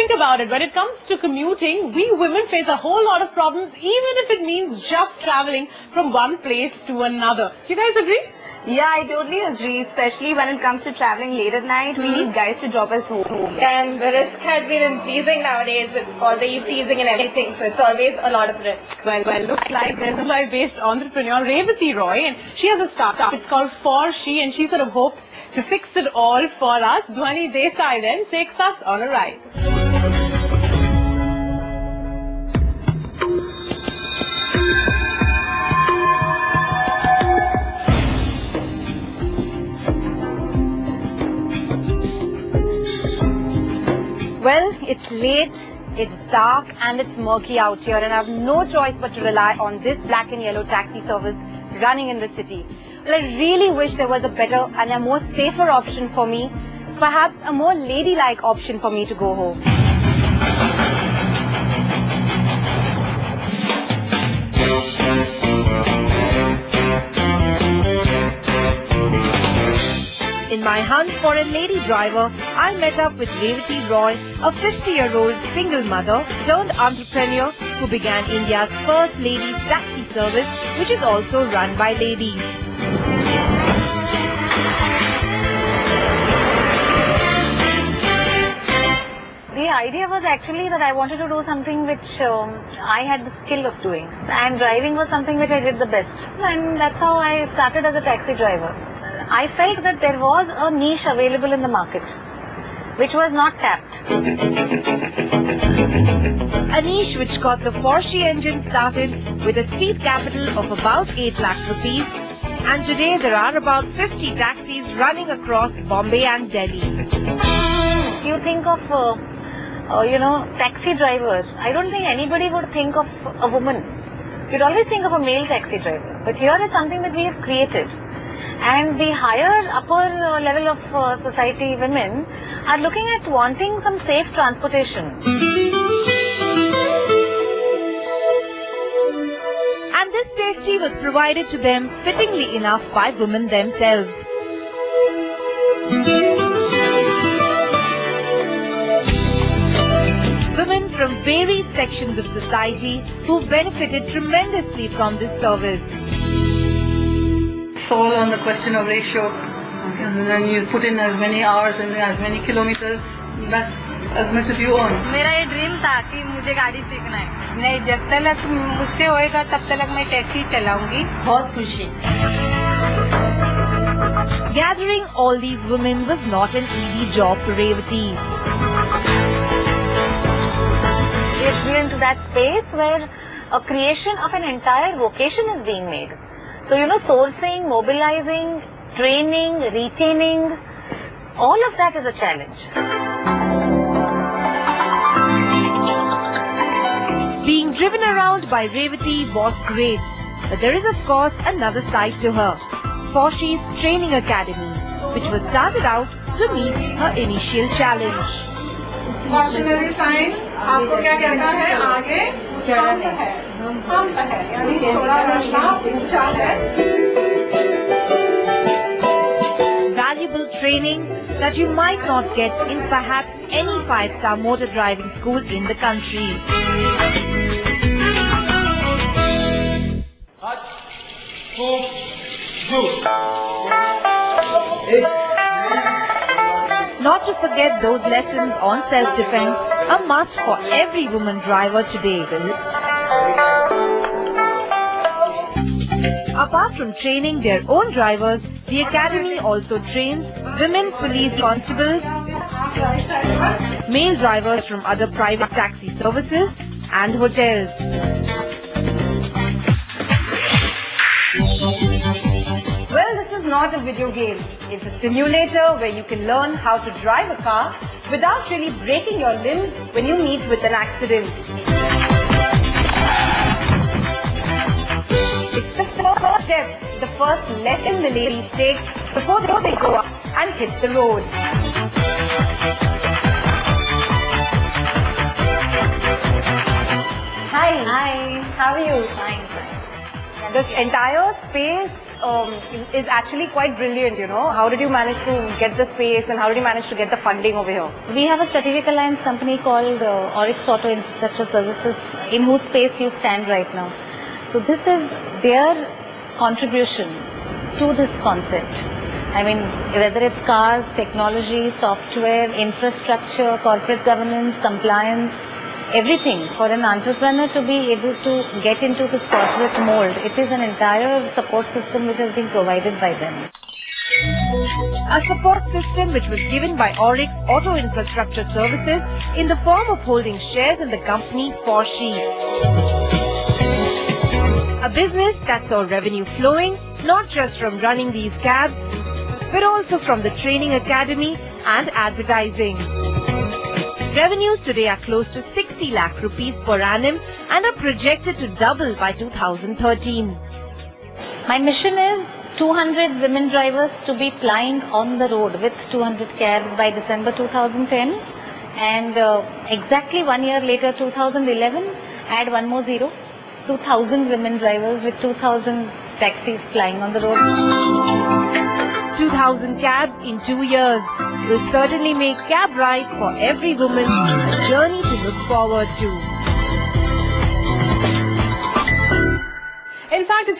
think about it, when it comes to commuting, we women face a whole lot of problems, even if it means just traveling from one place to another. Do you guys agree? Yeah, I totally agree, especially when it comes to traveling late at night. We need guys to drop us home. And the risk has been increasing nowadays with all the e-teasing and everything, so it's always a lot of risk. Well, looks like there's a Mumbai-based entrepreneur, Revati Roy, and she has a startup. It's called ForShe, and she sort of hopes to fix it all for us. Dhwani Desai then takes us on a ride. Well, it's late, it's dark and it's murky out here, and I have no choice but to rely on this black and yellow taxi service running in the city. Well, I really wish there was a better and a more safer option for me, perhaps a more ladylike option for me to go home. In my hunt for a lady driver, I met up with Revati Roy, a 50-year-old single mother turned entrepreneur who began India's first ladies taxi service, which is also run by ladies. The idea was actually that I wanted to do something which I had the skill of doing, and driving was something which I did the best, and that's how I started as a taxi driver. I felt that there was a niche available in the market which was not tapped. A niche which got the ForShe engine started with a seed capital of about 8 lakh rupees, and today there are about 50 taxis running across Bombay and Delhi. You think of taxi drivers. I don't think anybody would think of a woman. You'd always think of a male taxi driver. But here is something that we have created. And the higher upper level of society women are looking at wanting some safe transportation. And this safety was provided to them fittingly enough by women themselves. Women from varied sections of society who benefited tremendously from this service. It's all on the question of ratio. And then you put in as many hours and as many kilometers, that's as much as you earn. मेरा ये dream था कि मुझे गाड़ी सीखना है. नहीं, जब तक मुझसे होएगा तब तक मैं टैक्सी चलाऊंगी. बहुत खुशी. Gathering all these women was not an easy job for Revati. It's been into that space where a creation of an entire vocation is being made. So, sourcing, mobilizing, training, retaining, all of that is a challenge. Being driven around by Revati was great, but there is of course another side to her. ForShe's Training Academy, which was started out to meet her initial challenge. Cautionary sign, आपको क्या कहता है आगे jump है यानी थोड़ा रास्ता ऊंचा है. Valuable training that you might not get in perhaps any 5-star motor driving school in the country. Not to forget those lessons on self-defense, a must for every woman driver today. Apart from training their own drivers, the academy also trains women police constables, male drivers from other private taxi services and hotels. Well, this is not a video game. It's a simulator where you can learn how to drive a car without really breaking your limbs when you meet with an accident. It's the first step, the first lesson the ladies take before they go up and hit the road. Hi. Hi. How are you? Fine. The entire space is actually quite brilliant, you know. How did you manage to get the space and how did you manage to get the funding over here? We have a strategic alliance company called Oryx Auto Infrastructure Services, in whose space you stand right now. So this is their contribution to this concept. I mean, whether it's cars, technology, software, infrastructure, corporate governance, compliance, everything for an entrepreneur to be able to get into this corporate mold. It is an entire support system which has been provided by them. A support system which was given by Oryx Auto Infrastructure Services in the form of holding shares in the company ForShe. A business that saw revenue flowing not just from running these cabs, but also from the training academy and advertising. Revenues today are close to 60 lakh rupees per annum and are projected to double by 2013. My mission is 200 women drivers to be plying on the road with 200 cabs by December 2010, and exactly 1 year later, 2011, add one more zero, 2,000 women drivers with 2,000 taxis flying on the road. 2,000 cabs in 2 years will certainly make cab rides for every woman a journey to look forward to. In fact, if